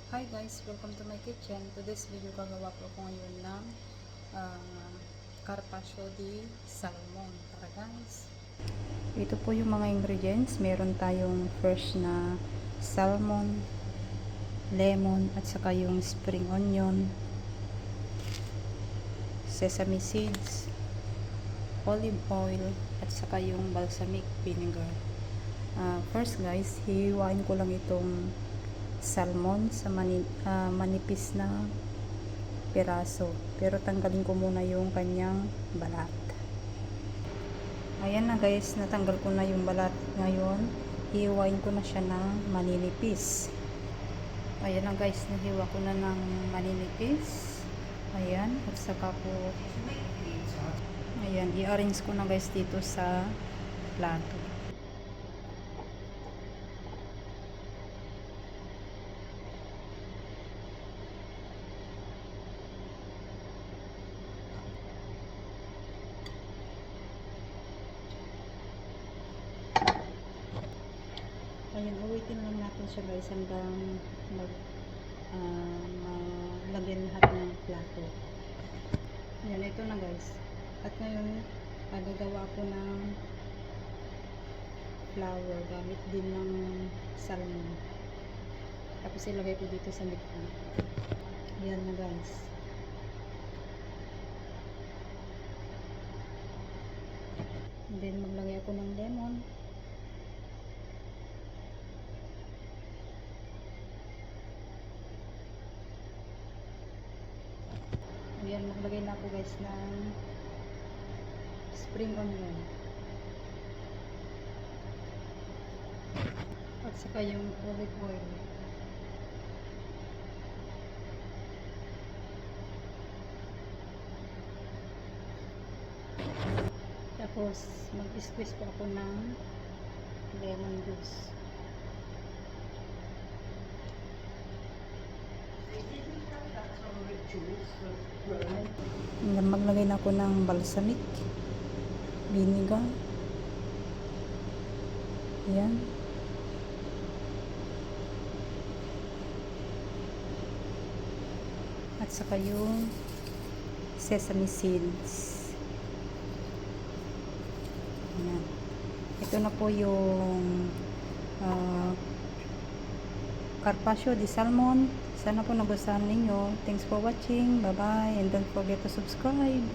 Hi guys, welcome to my kitchen. Today's video gagawa po ako ngayon ng carpaccio di salmon. Tara guys. Ito po yung mga ingredients. Meron tayong fresh na salmon, lemon, at saka yung spring onion, sesame seeds, olive oil, at saka yung balsamic vinegar. First guys, hihiwain ko lang itong salmon sa manipis na piraso, pero tanggalin ko muna yung kanyang balat. Ayan na guys, natanggal ko na yung balat. Ngayon hihiwain ko na siya ng maninipis. Ayan na guys, nahiwa ko na ng maninipis. Ayan, at saka po ayan, i-arrange ko na guys dito sa plato. Ayan, uwitin lang natin siya guys hanggang malagyan lahat ng plato. Ayan, ito na guys. At ngayon, gagawa ako ng flour gamit din ng salmon. Tapos ilagay ko dito sa likod. Ayan na guys. And then maglagay ako ng lemon. Ayan, maglagay na ako guys ng spring onion. At saka yung olive oil. Tapos mag-squeeze po ako ng lemon juice. Maglagay na ako ng balsamic vinegar. Ayan. At saka yung sesame seeds. Ayan. Ito na po yung carpaccio di salmon. Sana po nagustuhan ninyo. Thanks for watching. Bye bye, and don't forget to subscribe.